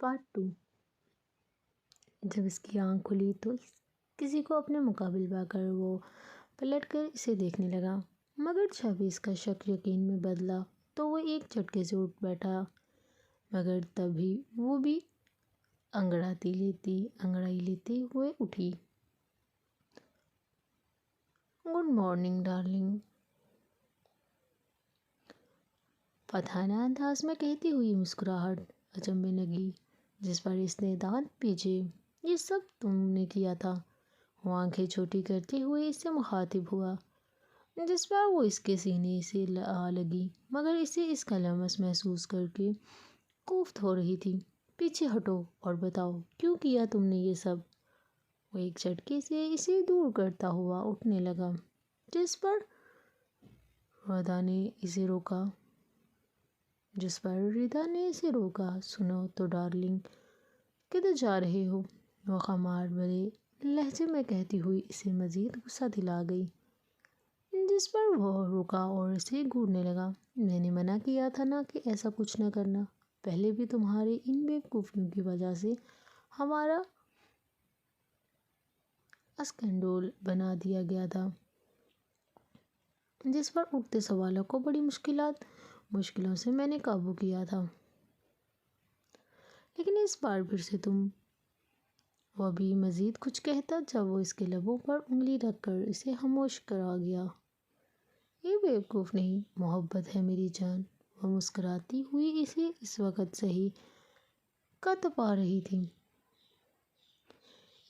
Part 2۔ جب اس کی آنکھ کھلی تو کسی کو اپنے مقابل پا کر وہ پلٹ کر اسے دیکھنے لگا، مگر جب اس کا شک یقین میں بدلا تو وہ ایک جھٹکے سے اٹھ بیٹھا، مگر تبھی وہ بھی انگڑائی لیتے ہوئے اٹھی۔ گڈ مارننگ ڈارلنگ، پٹھانہ انداز میں کہتی ہوئی مسکراہٹ اچنبھے لگی، جس پر اس نے دانت پیچے۔ یہ سب تم نے کیا تھا؟ وہ آنکھیں چھوٹی کرتے ہوئے اس سے مخاطب ہوا، جس پر وہ اس کے سینے سے آ لگی، مگر اسے اس کا لمس محسوس کر کے کوفت ہو رہی تھی۔ پیچھے ہٹو اور بتاؤ کیوں کیا تم نے یہ سب؟ وہ ایک جھٹکے سے اسے دور کرتا ہوا اٹھنے لگا، جس پر ردا نے اسے روکا۔ سنو تو ڈارلنگ، کدھر جا رہے ہو؟ وہ خمار بھرے لہجے میں کہتی ہوئی اسے مزید غصہ دلا گئی، جس پر وہ رکا اور اسے گھورنے لگا۔ میں نے منع کیا تھا نا کہ ایسا کچھ نہ کرنا۔ پہلے بھی تمہاری ان بیوقوفیوں کی وجہ سے ہمارا اسکینڈل بنا دیا گیا تھا، جس پر اٹھتے سوالوں کو بڑی مشکلوں سے میں نے قابو کیا تھا، لیکن اس بار پھر سے تم۔ وہ بھی مزید کچھ کہتا جب وہ اس کے لبوں پر انگلی رکھ کر اسے خاموش کرا گیا۔ یہ بیوقوف نہیں، محبت ہے میری جان۔ وہ مسکراتی ہوئی اسے اس وقت صحیح کا تپا رہی تھی۔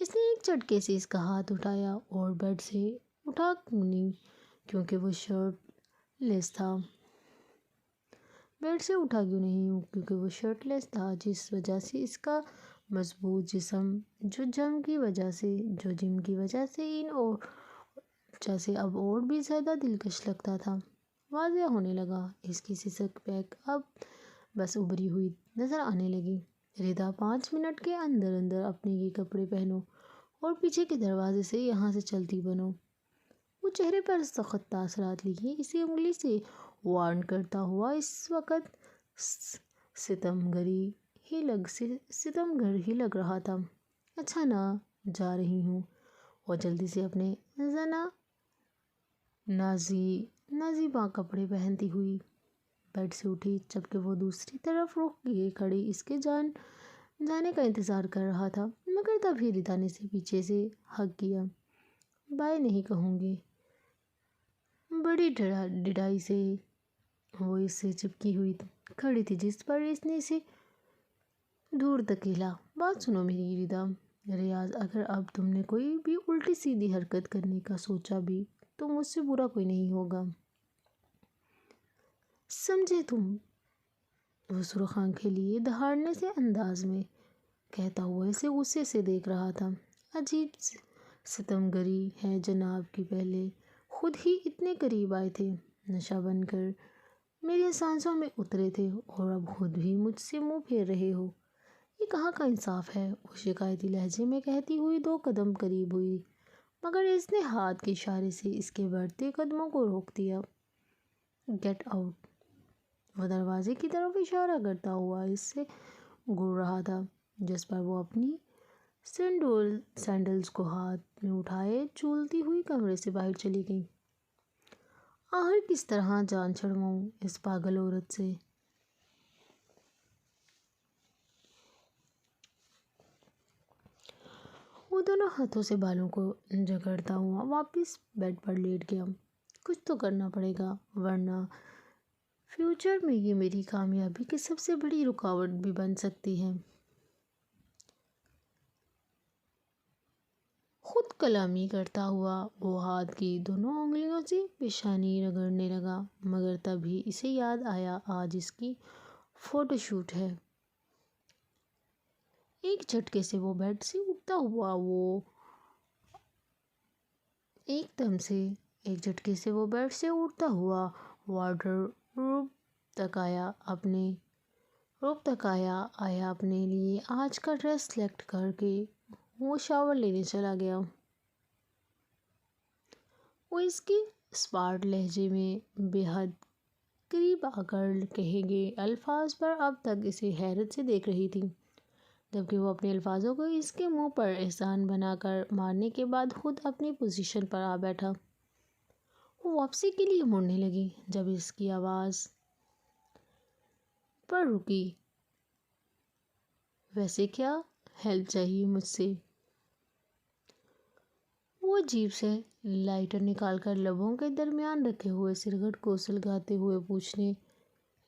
اس نے ایک جھٹکے سے اس کا ہاتھ اٹھایا اور بیڈ سے اٹھا کیونکہ وہ شرٹ لیس تھا، جس وجہ سے اس کا مضبوط جسم جو جم کی وجہ سے اب اور بھی زیادہ دلکش لگتا تھا، واضح ہونے لگا۔ اس کی سکس پیک اب بس ابھری ہوئی نظر آنے لگی۔ ردا، 5 منٹ کے اندر اندر اپنے یہ کپڑے پہنو اور پیچھے کے دروازے سے یہاں سے چلتی بنو۔ وہ چہرے پر سخت تاثرات لیے اسے انگلی سے وارن کرتا ہوا اس وقت ستمگر ہی لگ رہا تھا۔ اچھا نا، جا رہی ہوں۔ وہ جلدی سے اپنے نازیبا کپڑے پہنتی ہوئی بیڈ سے اٹھی، جبکہ وہ دوسری طرف رخ کیے کھڑی اس کے جانے کا انتظار کر رہا تھا، مگر تبھی ردا نے اسے پیچھے سے ہگ کیا۔ بائے نہیں کہوں گی؟ بڑی ڈھڑائی سے وہ اس سے چپکی ہوئی کھڑی تھی، جس پر اس نے اسے دور دھکیلا۔ بات سنو میری ردا، ریاض، اگر اب تم نے کوئی بھی الٹی سیدھی حرکت کرنے کا سوچا بھی تو مجھ سے برا کوئی نہیں ہوگا، سمجھے تم؟ وہ سرخ آنکھیں لیے دہاڑنے سے انداز میں کہتا ہوا اسے غصے سے دیکھ رہا تھا۔ عجیب ستمگری ہے جناب کی، پہلے خود ہی اتنے قریب آئے تھے، نشہ بن کر میری سانسوں میں اترے تھے، اور اب خود بھی مجھ سے منہ پھیر رہے ہو۔ یہ کہاں کا انصاف ہے؟ وہ شکایتی لہجے میں کہتی ہوئی 2 قدم قریب ہوئی، مگر اس نے ہاتھ کے اشارے سے اس کے بڑھتے قدموں کو روک دیا۔ Get out! وہ دروازے کی طرف اشارہ کرتا ہوا اس سے گھور رہا تھا، جس پر وہ اپنی سینڈلز کو ہاتھ میں اٹھائے جھولتی ہوئی کمرے سے باہر چلی گئی۔ آخر کس طرح جان چھڑواؤں اس پاگل عورت سے؟ وہ دونوں ہاتھوں سے بالوں کو جکڑتا ہوا واپس بیڈ پر لیٹ گیا۔ کچھ تو کرنا پڑے گا، ورنہ فیوچر میں یہ میری کامیابی کی سب سے بڑی رکاوٹ بھی بن سکتی ہے۔ خود کلامی کرتا ہوا وہ ہاتھ کی دونوں انگلیوں سے پیشانی رگڑنے لگا، مگر تبھی اسے یاد آیا آج اس کی فوٹو شوٹ ہے۔ ایک جھٹکے سے وہ بیڈ سے اٹھتا ہوا وارڈروب تک آیا، اپنے لیے آج کا ڈریس سلیکٹ کر کے وہ شاور لینے چلا گیا۔ وہ اس کے اسپاٹ لہجے میں بے حد قریب آ کر کہے گئے الفاظ پر اب تک اسے حیرت سے دیکھ رہی تھی۔ جبکہ وہ اپنے الفاظوں کو اس کے منہ پر احسان بنا کر مارنے کے بعد خود اپنی پوزیشن پر آ بیٹھا۔ وہ واپسی کے لیے مڑنے لگی جب اس کی آواز پر رکی۔ ویسے کیا ہیلپ چاہیے مجھ سے؟ وہ جیب سے لائٹر نکال کر لبوں کے درمیان رکھے ہوئے سگریٹ کو سلگاتے ہوئے پوچھنے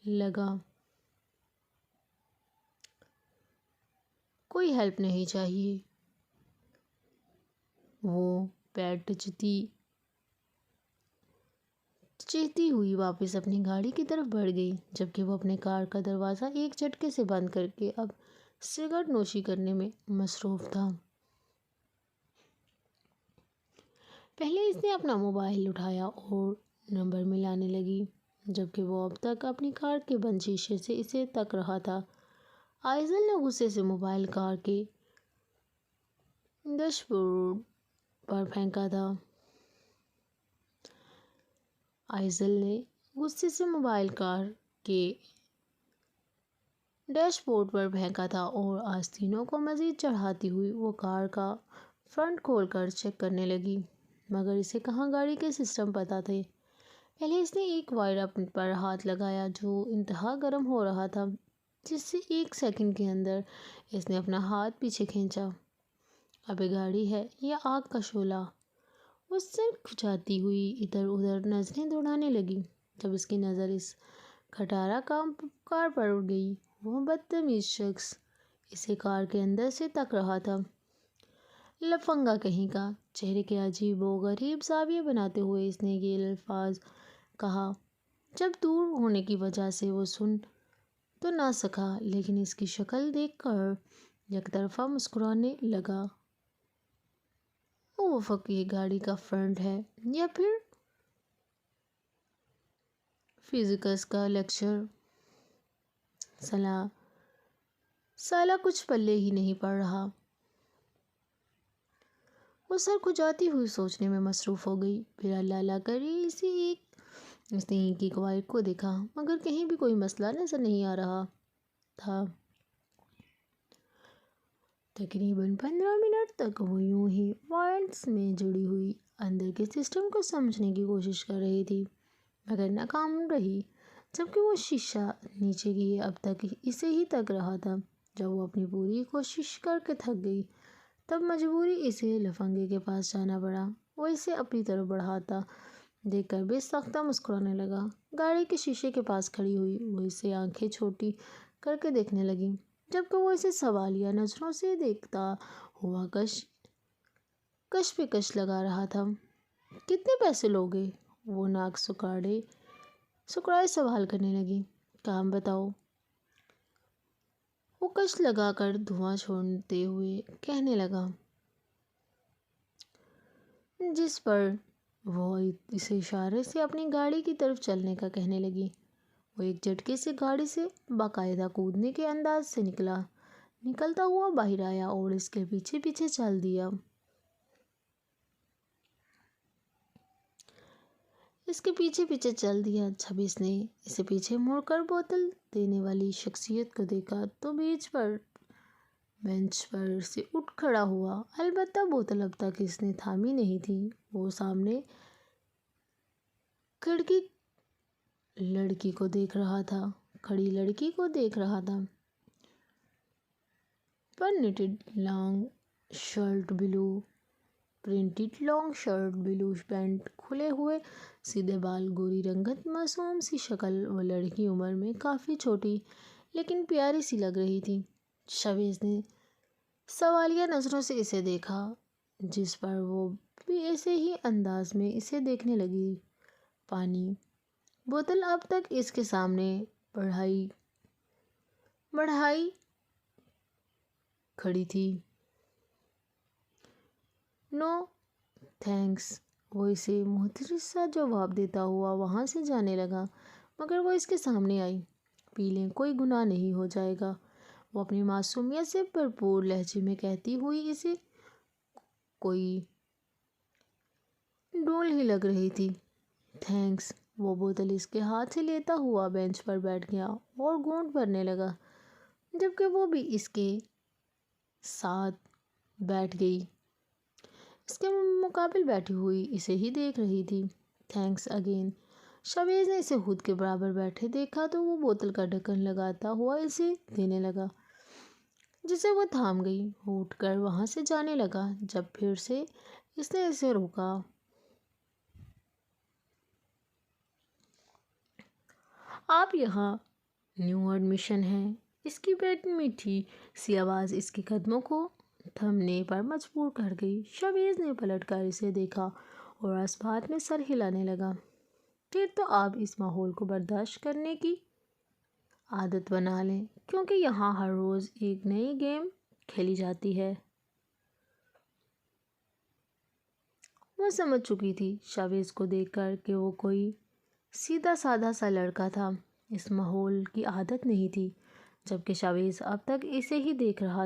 لگا۔ کوئی ہیلپ نہیں چاہیے۔ وہ پیڈ چہتی ہوئی واپس اپنی گاڑی کی طرف بڑھ گئی، جبکہ وہ اپنے کار کا دروازہ ایک جھٹکے سے بند کر کے اب سگریٹ نوشی کرنے میں مصروف تھا۔ پہلے اس نے اپنا موبائل اٹھایا اور نمبر ملانے لگی، جبکہ وہ اب تک اپنی کار کے بند شیشے سے اسے تک رہا تھا۔ آئزل نے غصے سے موبائل کار کے ڈیش بورڈ پر پھینکا تھا۔ آئزل نے غصے سے موبائل کار کے ڈیش بورڈ پر پھینکا تھا اور آستینوں کو مزید چڑھاتی ہوئی وہ کار کا فرنٹ کھول کر چیک کرنے لگی، مگر اسے کہاں گاڑی کے سسٹم پتہ تھے۔ پہلے اس نے ایک وائر پر ہاتھ لگایا جو انتہا گرم ہو رہا تھا، جس سے ایک سیکنڈ کے اندر اس نے اپنا ہاتھ پیچھے کھینچا۔ اب یہ گاڑی ہے یا آگ کا شعلہ؟ وہ سر کھچاتی ہوئی ادھر ادھر نظریں دوڑانے لگی۔ جب اس کی نظر اس کھٹارا کار پر اڑ گئی، وہ بدتمیز شخص اسے کار کے اندر سے تک رہا تھا۔ لفنگا کہیں کا! چہرے کے عجیب و غریب زاویے بناتے ہوئے اس نے یہ الفاظ کہا۔ جب دور ہونے کی وجہ سے وہ سن تو نہ سکا، لیکن اس کی شکل دیکھ کر یک طرفہ مسکرانے لگا۔ اوہ فک، یہ گاڑی کا فرنٹ ہے یا پھر فزکس کا لیکچر؟ سالہ کچھ پلے ہی نہیں پڑ رہا۔ وہ سر کھجاتی ہوئی سوچنے میں مصروف ہو گئی۔ پھر اللہ اللہ کری اس نے ایک وائر کو دیکھا، مگر کہیں بھی کوئی مسئلہ نظر نہیں آ رہا تھا۔ تقریباً 15 منٹ تک وہ یوں ہی وائرس میں جڑی ہوئی اندر کے سسٹم کو سمجھنے کی کوشش کر رہی تھی، مگر ناکام رہی۔ جبکہ وہ شیشہ نیچے کیے اب تک اسے ہی تک رہا تھا۔ جب وہ اپنی پوری کوشش کر کے تھک گئی، تب مجبوری اسے لفنگے کے پاس جانا پڑا۔ وہ اسے اپنی طرف بڑھاتا دیکھ کر بے ساختہ مسکرانے لگا۔ گاڑی کے شیشے کے پاس کھڑی ہوئی وہ اسے آنکھیں چھوٹی کر کے دیکھنے لگی، جبکہ وہ اسے سوالیہ نظروں سے دیکھتا ہوا کش پہ کش لگا رہا تھا۔ کتنے پیسے لوگے؟ وہ ناک سکڑائے سوال کرنے لگی۔ کام بتاؤ؟ وہ کش لگا کر دھواں چھوڑتے ہوئے کہنے لگا، جس پر وہ اسے اشارے سے اپنی گاڑی کی طرف چلنے کا کہنے لگی۔ وہ ایک جھٹکے سے گاڑی سے باقاعدہ کودنے کے انداز سے نکلتا ہوا باہر آیا اور اس کے پیچھے پیچھے چل دیا۔ جب اس نے اسے پیچھے مڑ کر بوتل دینے والی شخصیت کو دیکھا تو بینچ پر سے اٹھ کھڑا ہوا۔ البتہ بوتل اب تک اس نے تھامی نہیں تھی۔ وہ سامنے کھڑی لڑکی کو دیکھ رہا تھا۔ پرنٹڈ لانگ شرٹ، بلو پینٹ، کھلے ہوئے سیدھے بال، گوری رنگت، معصوم سی شکل۔ وہ لڑکی عمر میں کافی چھوٹی لیکن پیاری سی لگ رہی تھی۔ شویز نے سوالیہ نظروں سے اسے دیکھا، جس پر وہ بھی ایسے ہی انداز میں اسے دیکھنے لگی۔ پانی بوتل اب تک اس کے سامنے بڑھائی کھڑی تھی۔ نو تھینکس، وہ اسے محترم سا جواب دیتا ہوا وہاں سے جانے لگا، مگر وہ اس کے سامنے آئی۔ پی لیں، کوئی گناہ نہیں ہو جائے گا، وہ اپنی معصومیت سے بھرپور لہجے میں کہتی ہوئی اسے کوئی ڈول ہی لگ رہی تھی۔ تھینکس۔ وہ بوتل اس کے ہاتھ سے لیتا ہوا بینچ پر بیٹھ گیا اور گھونٹ بھرنے لگا، جبکہ وہ بھی اس کے ساتھ بیٹھ گئی، اس کے مقابل بیٹھی ہوئی اسے ہی دیکھ رہی تھی۔ Thanks again. شاویز نے اسے خود کے برابر بیٹھے دیکھا تو وہ بوتل کا ڈھکن لگاتا ہوا اسے دینے لگا، جسے وہ تھام گئی۔ وہ اٹھ کر وہاں سے جانے لگا جب پھر سے اس نے اسے روکا۔ آپ یہاں نیو ایڈمیشن ہیں؟ اس کی میٹھی سی آواز اس کے قدموں کو تھمنے پر مجبور کر گئی۔ شاویز نے پلٹ کر اسے دیکھا اور اس بات میں سر ہلانے لگا۔ پھر تو آپ اس ماحول کو برداشت کرنے کی عادت بنا لیں، کیونکہ یہاں ہر روز ایک نئی گیم کھیلی جاتی ہے۔ وہ سمجھ چکی تھی شاویز کو دیکھ کر کہ وہ کوئی سیدھا سادہ سا لڑکا تھا، اس ماحول کی عادت نہیں تھی، جبکہ شاویز اب تک اسے ہی دیکھ رہا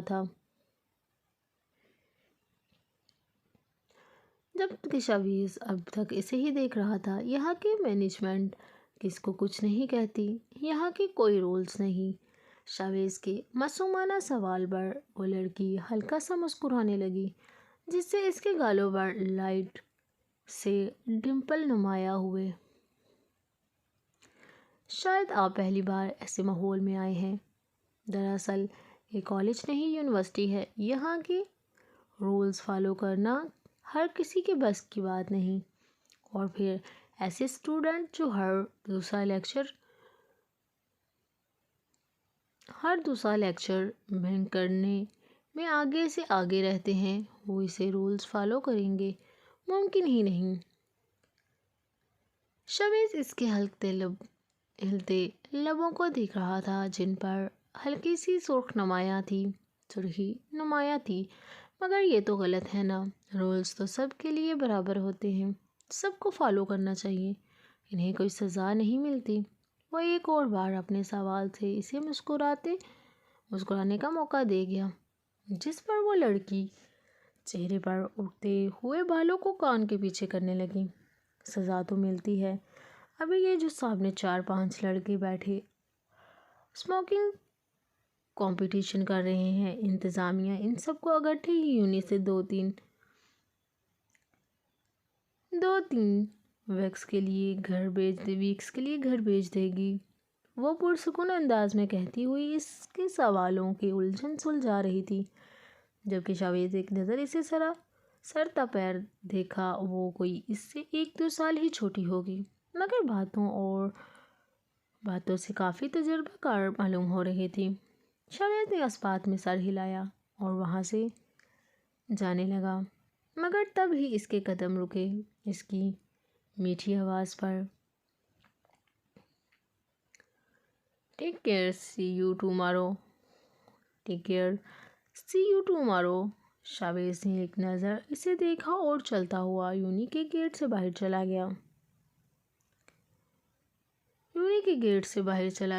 تھا۔ یہاں کی مینجمنٹ کس کو کچھ نہیں کہتی، یہاں کے کوئی رولز نہیں۔ شاویز کے معصومانہ سوال پر وہ لڑکی ہلکا سا مسکرانے لگی، جس سے اس کے گالوں پر لائٹ سے ڈمپل نمایاں ہوئے۔ شاید آپ پہلی بار ایسے ماحول میں آئے ہیں۔ دراصل یہ کالج نہیں، یونیورسٹی ہے۔ یہاں کے رولز فالو کرنا ہر کسی کے بس کی بات نہیں، اور پھر ایسے اسٹوڈنٹ جو ہر دوسرا لیکچر بنک کرنے میں آگے سے آگے رہتے ہیں، وہ اسے رولز فالو کریں گے؟ ممکن ہی نہیں۔ شاویز اس کے ہلتے لبوں کو دیکھ رہا تھا، جن پر ہلکی سی سرخی نمایاں تھی۔ مگر یہ تو غلط ہے نا، رولز تو سب کے لیے برابر ہوتے ہیں، سب کو فالو کرنا چاہیے، انہیں کوئی سزا نہیں ملتی۔ وہ ایک اور بار اپنے سوال سے اسے مسکرانے کا موقع دے گیا، جس پر وہ لڑکی چہرے پر اڑتے ہوئے بالوں کو کان کے پیچھے کرنے لگی۔ سزا تو ملتی ہے۔ ابھی یہ جو سامنے 4-5 لڑکے بیٹھے اسموکنگ کمپٹیشن کر رہے ہیں، انتظامیہ ان سب کو اگرٹھے ہی یونی سے 2-3 ویکس کے لیے گھر بھیج دے گی، وہ پرسکون انداز میں کہتی ہوئی اس کے سوالوں کی الجھن سلجھا رہی تھی، جبکہ شاویز ایک نظر اسے سر تا پیر دیکھا۔ وہ کوئی اس سے 1-2 سال ہی چھوٹی ہوگی، مگر باتوں سے کافی تجربہ کار معلوم ہو رہی تھی۔ شاویز نے اس بات میں سر ہلایا اور وہاں سے جانے لگا، مگر تب ہی اس کے قدم رکے اس کی میٹھی آواز پر۔ Take care, see you tomorrow. Shavez نے ایک نظر اسے دیکھا اور چلتا ہوا یونی کے گیٹ سے باہر چلا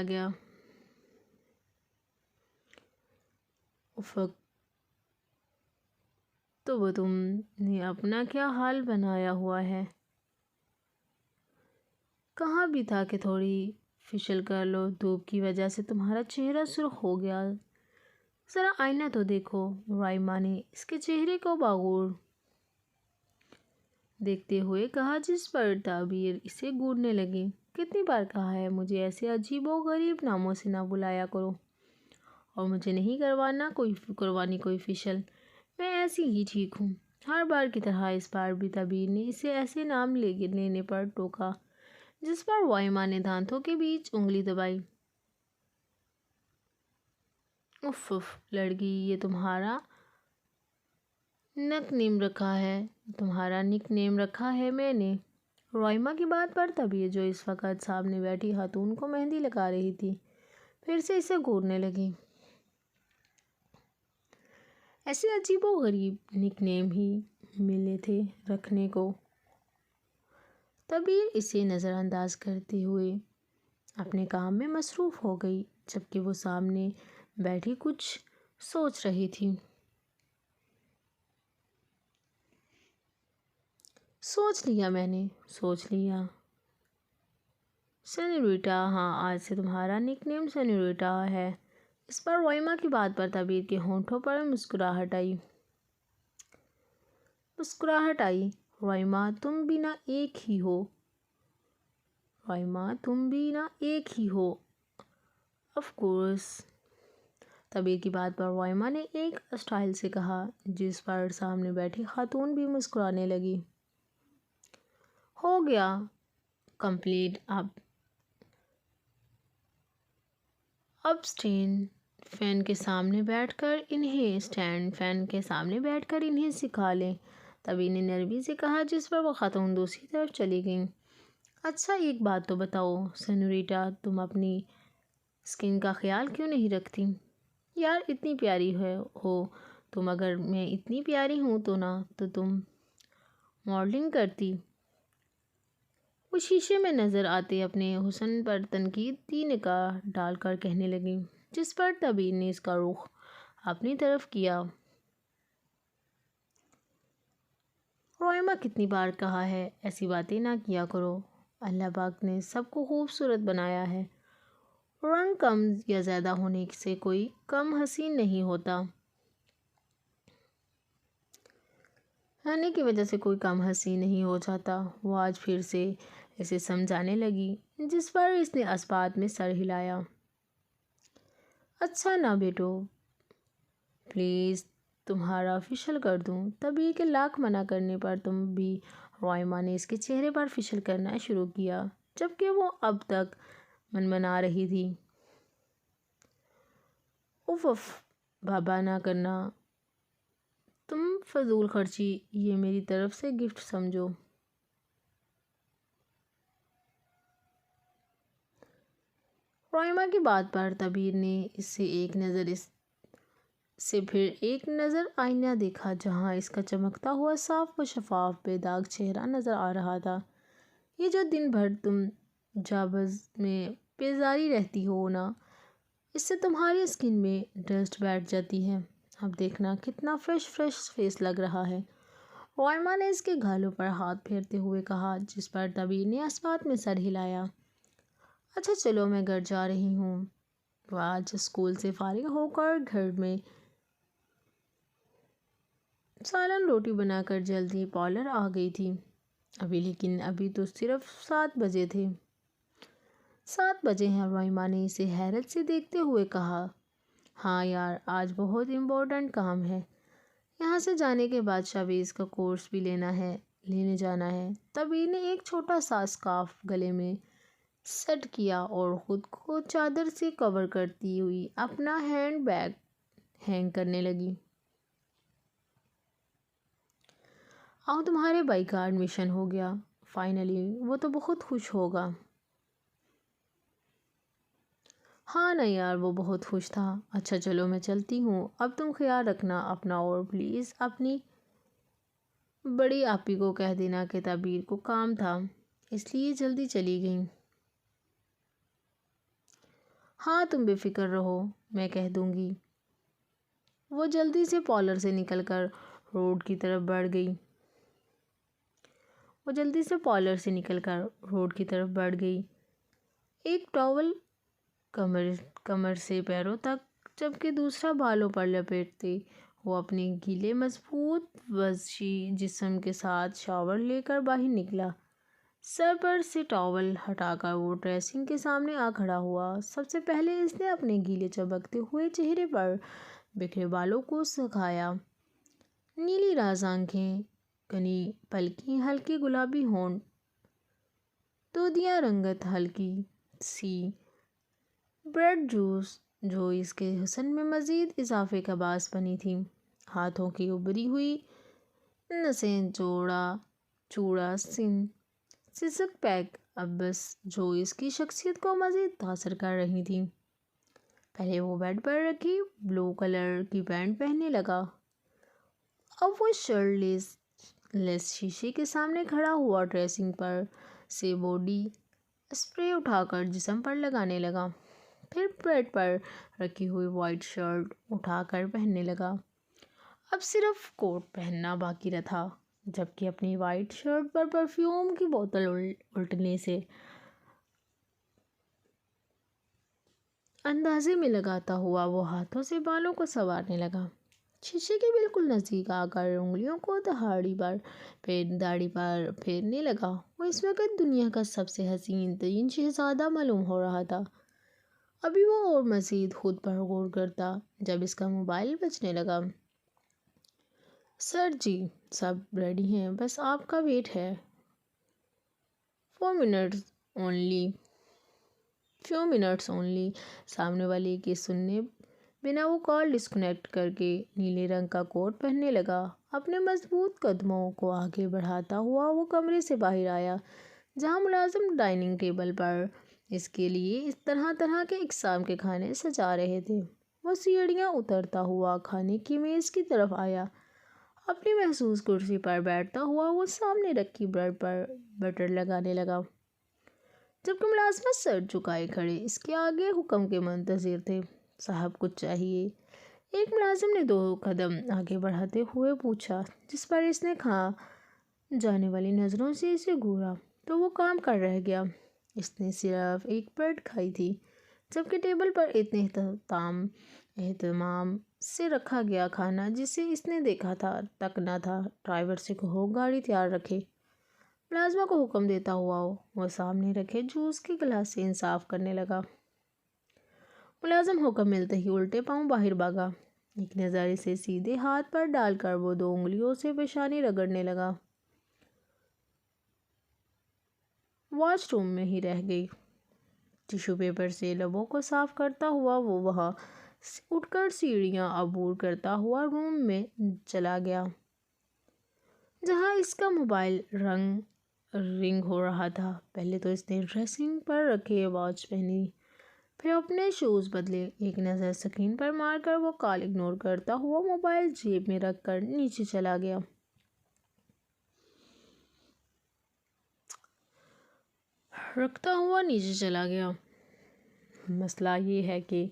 گیا۔ افق، تو وہ تم نے اپنا کیا حال بنایا ہوا ہے؟ کہا بھی تھا کہ تھوڑی فیشل کر لو، دھوپ کی وجہ سے تمہارا چہرہ سرخ ہو گیا، ذرا آئینہ تو دیکھو۔ رائما نے اس کے چہرے کو باغور دیکھتے ہوئے کہا، جس پر تعبیر اسے گونجنے لگی۔ کتنی بار کہا ہے مجھے ایسے عجیب و غریب ناموں سے نہ بلایا کرو، اور مجھے نہیں کروانی کوئی فیشل، میں ایسی ہی ٹھیک ہوں۔ ہر بار کی طرح اس بار بھی تعبیر نے اسے ایسے نام لینے پر ٹوکا، جس پر رائما نے دانتوں کے بیچ انگلی دبائی۔ اف لڑکی، یہ تمہارا نک نیم رکھا ہے میں نے۔ رائما کی بات پر تعبیر، جو اس وقت سامنے بیٹھی خاتون کو مہندی لگا رہی تھی، پھر سے اسے گھورنے لگی۔ ایسے عجیب و غریب نک نیم ہی ملے تھے رکھنے کو۔ تعبیر اسے نظر انداز کرتے ہوئے اپنے کام میں مصروف ہو گئی، جبکہ وہ سامنے بیٹھی کچھ سوچ رہی تھی۔ میں نے سوچ لیا سینیوریٹا۔ ہاں، آج سے تمہارا نک نیم سینیوریٹا ہے۔ اس پر روئمہ کی بات پر تبیر کے ہونٹوں پر مسکراہٹ آئی۔ روئمہ تم بھی نہ ایک ہی ہو۔ Of course. تبیر کی بات پر روئمہ نے ایک اسٹائل سے کہا، جس پر سامنے بیٹھی خاتون بھی مسکرانے لگی۔ ہو گیا کمپلیٹ۔ اب اسٹینڈ فین کے سامنے بیٹھ کر انہیں سکھا لیں، تبیر نے نرمی سے کہا، جس پر وہ خاتون دوسری طرف چلی گئیں۔ اچھا ایک بات تو بتاؤ سینوریٹا، تم اپنی اسکن کا خیال کیوں نہیں رکھتی؟ یار اتنی پیاری ہو تم، اگر میں اتنی پیاری ہوں تو تم ماڈلنگ کرتی۔ وہ شیشے میں نظر آتے اپنے حسن پر تنقیدی نگاہ ڈال کر کہنے لگی، جس پر تبیر نے اس کا رخ اپنی طرف کیا۔ روئمہ کتنی بار کہا ہے ایسی باتیں نہ کیا کرو، اللہ پاک نے سب کو خوبصورت بنایا ہے، رنگ کم یا زیادہ ہونے سے کوئی کم حسین نہیں ہوتا، ہونے کی وجہ سے کوئی کم حسین نہیں ہو جاتا۔ وہ آج پھر سے اسے سمجھانے لگی، جس پر اس نے اس بات میں سر ہلایا۔ اچھا نہ بیٹو پلیز، تمہارا فیشل کر دوں؟ تبیر کے لاکھ منع کرنے پر تم بھی روئمہ نے اس کے چہرے پر فیشل کرنا شروع کیا، جبکہ وہ اب تک منمنا رہی تھی۔ اف بابا نہ کرنا، تم فضول خرچی، یہ میری طرف سے گفٹ سمجھو۔ روئمہ کی بات پر تبیر نے سے پھر ایک نظر آئینہ دیکھا، جہاں اس کا چمکتا ہوا صاف و شفاف بے داغ چہرہ نظر آ رہا تھا۔ یہ جو دن بھر تم جابز میں بیزاری رہتی ہو نا، اس سے تمہاری اسکن میں ڈسٹ بیٹھ جاتی ہے۔ اب دیکھنا کتنا فریش فیس لگ رہا ہے، روئمہ نے اس کے گالوں پر ہاتھ پھیرتے ہوئے کہا، جس پر تبیر نے اس بات میں سر ہلایا۔ اچھا چلو میں گھر جا رہی ہوں۔ وہ آج اسکول سے فارغ ہو کر گھر میں سالن روٹی بنا کر جلدی پارلر آ گئی تھی، لیکن ابھی تو صرف 7 بجے تھے۔ 7 بجے ہیں، روئمہ نے اسے حیرت سے دیکھتے ہوئے کہا۔ ہاں یار، آج بہت امپورٹنٹ کام ہے، یہاں سے جانے کے بعد شاویز کا کورس بھی لینے جانا ہے۔ تبیر نے ایک چھوٹا سا اسکارف گلے میں سیٹ کیا اور خود کو چادر سے کور کرتی ہوئی اپنا ہینڈ بیگ ہینگ کرنے لگی۔ تمہارے بھائی کا ایڈمیشن ہو گیا فائنلی، وہ تو بہت خوش ہوگا۔ ہاں نا یار، وہ بہت خوش تھا۔ اچھا چلو میں چلتی ہوں، اب تم خیال رکھنا اپنا، اور پلیز اپنی بڑی آپی کو کہہ دینا کہ تبیر کو کام تھا اس لیے جلدی چلی گئی۔ ہاں تم بے فکر رہو، میں کہہ دوں گی۔ وہ جلدی سے پارلر سے نکل کر روڈ کی طرف بڑھ گئی، ایک ٹاول کمر سے پیروں تک، جبکہ دوسرا بالوں پر لپیٹتے وہ اپنے گیلے مضبوط ورزشی جسم کے ساتھ شاور لے کر باہر نکلا۔ سر پر سے ٹاول ہٹا کر وہ ڈریسنگ کے سامنے آ کھڑا ہوا۔ سب سے پہلے اس نے اپنے گیلے چمکتے ہوئے چہرے پر بکھرے بالوں کو سکھایا۔ نیلی راز آنکھیں، گھنی پلکیں، ہلکے گلابی ہونٹ، دودھیا رنگت ہلکی سی بریڈ جو اس کے حسن میں مزید اضافے کا باعث بنی تھیں۔ ہاتھوں کی ابھری ہوئی نسیں، چوڑا سن، سکس پیک ابس جو اس کی شخصیت کو مزید متاثر کر رہی تھیں۔ پہلے وہ بیڈ پر رکھی بلو کلر کی پینٹ پہننے لگا، اب وہ شرٹ لیس شیشے کے سامنے کھڑا ہوا ڈریسنگ پر سے باڈی اسپرے اٹھا کر جسم پر لگانے لگا، پھر بیڈ پر رکھی ہوئی وائٹ شرٹ اٹھا کر پہننے لگا۔ اب صرف کوٹ پہننا باقی تھا، جبکہ اپنی وائٹ شرٹ پر پرفیوم کی بوتل الٹنے سے اندازے میں لگاتا ہوا وہ ہاتھوں سے بالوں کو سنوارنے لگا۔ شیشے کے بالکل نزدیک آ کر انگلیوں کو داڑھی پر پھیرنے لگا۔ وہ اس وقت دنیا کا سب سے حسین ترین شہزادہ معلوم ہو رہا تھا۔ ابھی وہ اور مزید خود پر غور کرتا جب اس کا موبائل بجنے لگا۔ سر جی، سب ریڈی ہیں، بس آپ کا ویٹ ہے۔ few minutes only۔ سامنے والے کے سننے بنا وہ کال ڈسکنیکٹ کر کے نیلے رنگ کا کوٹ پہننے لگا۔ اپنے مضبوط قدموں کو آگے بڑھاتا ہوا وہ کمرے سے باہر آیا جہاں ملازم ڈائننگ ٹیبل پر اس کے لیے اس طرح کے اقسام کے کھانے سجا رہے تھے۔ وہ سیڑھیاں اترتا ہوا کھانے کی میز کی طرف آیا۔ اپنی محفوظ کرسی پر بیٹھتا ہوا وہ سامنے رکھی بریڈ پر بٹر لگانے لگا، جبکہ ملازمت سر جھکائے کھڑے اس کے آگے حکم کے منتظر تھے۔ صاحب کچھ چاہیے؟ ایک ملازم نے 2 قدم آگے بڑھاتے ہوئے پوچھا، جس پر اس نے کھا جانے والی نظروں سے اسے گھورا تو وہ کام کر رہ گیا۔ اس نے صرف ایک بریڈ کھائی تھی، جبکہ ٹیبل پر اتنے اہتمام سے رکھا گیا کھانا جسے اس نے دیکھا تک نہ تھا۔ ڈرائیور سے کہو گاڑی تیار رکھے۔ ملازمہ کو حکم دیتا ہوا وہ سامنے رکھے جوس کے گلاس سے انصاف کرنے لگا۔ ملازم حکم ملتے ہی الٹے پاؤں باہر بھاگا۔ ایک نظر اسے سیدھے ہاتھ پر ڈال کر وہ 2 انگلیوں سے پیشانی رگڑنے لگا۔ واش روم میں ہی رہ گئی۔ ٹیشو پیپر سے لبوں کو صاف کرتا ہوا وہ وہاں سے اٹھ کر سیڑھیاں عبور کرتا ہوا روم میں چلا گیا جہاں اس کا موبائل رنگ ہو رہا تھا۔ پہلے تو اس نے ڈریسنگ پر رکھے واچ پہنی، پھر اپنے شوز بدلے۔ ایک نظر اسکرین پر مار کر وہ کال اگنور کرتا ہوا موبائل جیب میں رکھ کر نیچے چلا گیا۔ مسئلہ یہ ہے کہ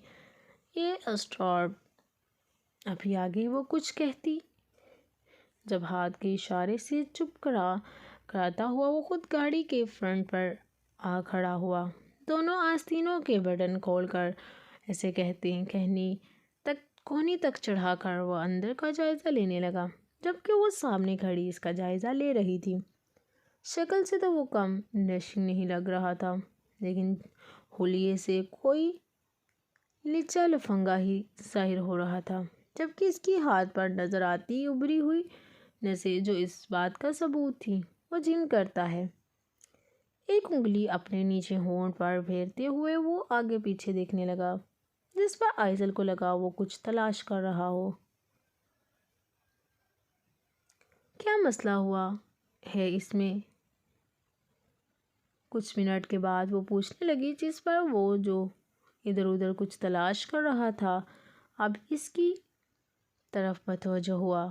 یہ اسٹار ابھی آگے وہ کچھ کہتی جب ہاتھ کے اشارے سے چپ کراتا ہوا وہ خود گاڑی کے فرنٹ پر آ کھڑا ہوا۔ دونوں آستینوں کے بٹن کھول کر ایسے کونی تک چڑھا کر وہ اندر کا جائزہ لینے لگا، جبکہ وہ سامنے کھڑی اس کا جائزہ لے رہی تھی۔ شکل سے تو وہ کم ڈیشنگ نہیں لگ رہا تھا، لیکن حلیے سے کوئی لچا لفنگا ہی ظاہر ہو رہا تھا، جبکہ اس کی ہاتھ پر نظر آتی ابھری ہوئی نسیں جو اس بات کا ثبوت تھی وہ جم کرتا ہے۔ ایک انگلی اپنے نیچے ہونٹ پر پھیرتے ہوئے وہ آگے پیچھے دیکھنے لگا، جس پر آئزل کو لگا وہ کچھ تلاش کر رہا ہو۔ کیا مسئلہ ہوا ہے اس میں؟ کچھ منٹ کے بعد وہ پوچھنے لگی، جس پر وہ جو ادھر ادھر کچھ تلاش کر رہا تھا اب اس کی طرف متوجہ ہوا۔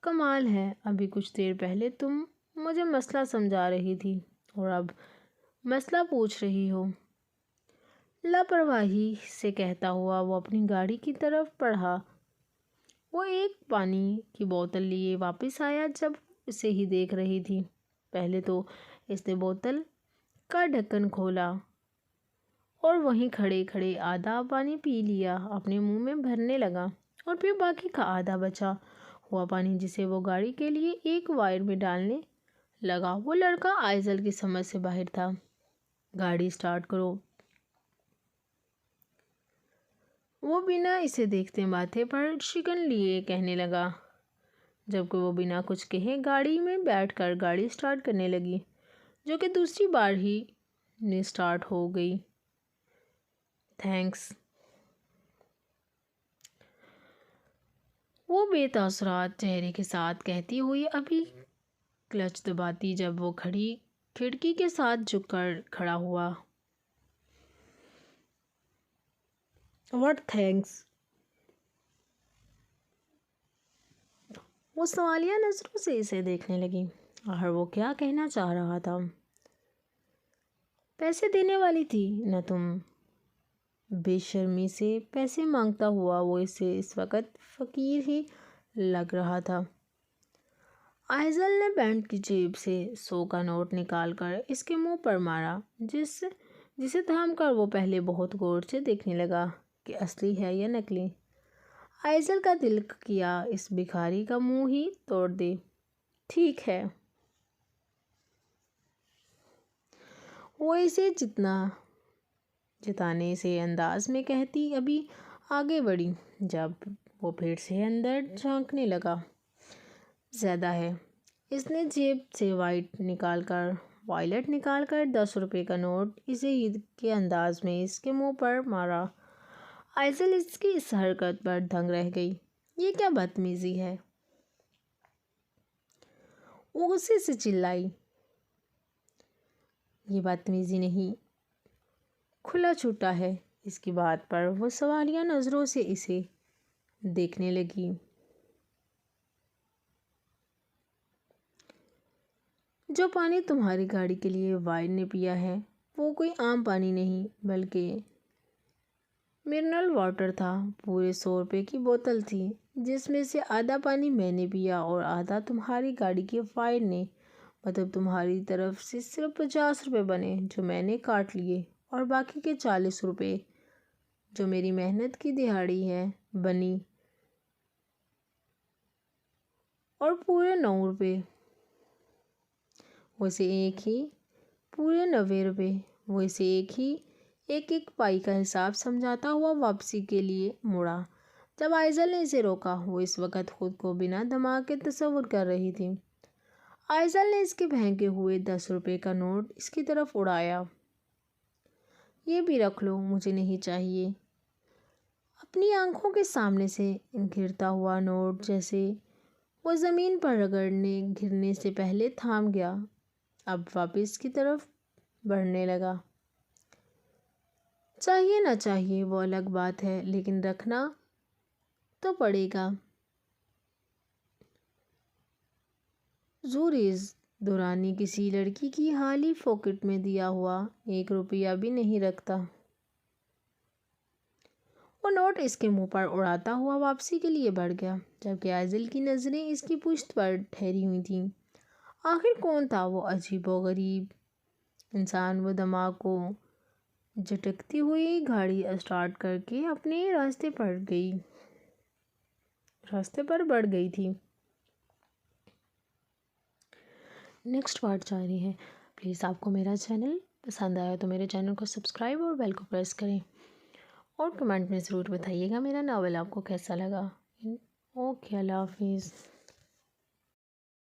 کمال ہے، ابھی کچھ دیر پہلے تم مجھے مسئلہ سمجھا رہی تھی اور اب مسئلہ پوچھ رہی ہو۔ لاپرواہی سے کہتا ہوا وہ اپنی گاڑی کی طرف بڑھا۔ وہ ایک پانی کی بوتل لیے واپس آیا جب اسے ہی دیکھ رہی تھی۔ پہلے تو اس نے بوتل کا ڈھکن کھولا اور وہیں کھڑے کھڑے آدھا پانی پی لیا، اپنے منہ میں بھرنے لگا، اور پھر باقی کا آدھا بچا ہوا پانی جسے وہ گاڑی کے لیے ایک وائر میں ڈالنے لگا۔ وہ لڑکا آئزل کی سمجھ سے باہر تھا۔ گاڑی سٹارٹ کرو۔ وہ بنا اسے دیکھتے ماتھے پر شکن لیے کہنے لگا، جبکہ وہ بنا کچھ کہے گاڑی میں بیٹھ کر گاڑی سٹارٹ کرنے لگی، جو کہ دوسری بار ہی میں سٹارٹ ہو گئی۔ تھینکس، وہ بے تاثرات چہرے کے ساتھ کہتی ہوئی ابھی کلچ دباتی جب وہ کھڑکی کے ساتھ جھک کر کھڑا ہوا۔ What thanks? وہ سوالیہ نظروں سے اسے دیکھنے لگی۔ آخر وہ کیا کہنا چاہ رہا تھا؟ پیسے دینے والی تھی نہ تم؟ بے شرمی سے پیسے مانگتا ہوا وہ اسے اس وقت فقیر ہی لگ رہا تھا۔ آئزل نے پینٹ کی جیب سے 100 کا نوٹ نکال کر اس کے منہ پر مارا، جس جسے تھام کر وہ پہلے بہت غور سے دیکھنے لگا کہ اصلی ہے یا نکلی۔ آئزل کا دل کیا اس بھکاری کا منہ ہی توڑ دے۔ ٹھیک ہے، وہ اسے جتانے سے انداز میں کہتی ابھی آگے بڑھی جب وہ پھر سے اندر جھانکنے لگا۔ زیادہ ہے۔ اس نے جیب سے وائلٹ نکال کر 10 روپے کا نوٹ اسے عید کے انداز میں اس کے منہ پر مارا۔ آئزل اس کی اس حرکت پر دنگ رہ گئی۔ یہ کیا بدتمیزی ہے؟ وہ غصے سے چلائی۔ یہ بدتمیزی نہیں، کھلا چھوٹا ہے۔ اس کی بات پر وہ سوالیہ نظروں سے اسے دیکھنے لگی۔ جو پانی تمہاری گاڑی کے لیے وائن نے پیا ہے وہ کوئی عام پانی نہیں بلکہ منرل واٹر تھا۔ پورے 100 روپے کی بوتل تھی جس میں سے آدھا پانی میں نے پیا اور آدھا تمہاری گاڑی کے وائن نے۔ مطلب تمہاری طرف سے صرف 50 روپے بنے جو میں نے کاٹ لیے اور باقی کے 40 روپے جو میری محنت کی دہاڑی ہے بنی، اور پورے 9 روپے وہ اسے ایک پائی کا حساب سمجھاتا ہوا واپسی کے لیے مڑا۔ جب آئزل نے اسے روکا وہ اس وقت خود کو بنا دماغ کے تصور کر رہی تھی۔ آئزل نے اس کے پھینکے ہوئے 10 روپے کا نوٹ اس کی طرف اڑایا۔ یہ بھی رکھ لو، مجھے نہیں چاہیے۔ اپنی آنکھوں کے سامنے سے گرتا ہوا نوٹ جیسے وہ زمین پر گرنے سے پہلے تھام گیا، اب واپس کی طرف بڑھنے لگا۔ چاہیے نہ چاہیے وہ الگ بات ہے لیکن رکھنا تو پڑے گا۔ زوریز دورانی کسی لڑکی کی خالی پاکٹ میں دیا ہوا 1 روپیہ بھی نہیں رکھتا۔ وہ نوٹ اس کے منہ پر اڑاتا ہوا واپسی کے لیے بڑھ گیا جبکہ آئزل کی نظریں اس کی پشت پر ٹھہری ہوئی تھیں۔ آخر کون تھا وہ عجیب و غریب انسان؟ وہ دماغ کو جھٹکتی ہوئی گاڑی اسٹارٹ کر کے اپنے راستے پر بڑھ گئی تھی۔ نیکسٹ پارٹ جاری ہے۔ پلیز آپ کو میرا چینل پسند آیا تو میرے چینل کو سبسکرائب اور بیل کو پریس کریں اور کمنٹ میں ضرور بتائیے گا میرا ناول آپ کو کیسا لگا۔ اوکے، اللہ حافظ۔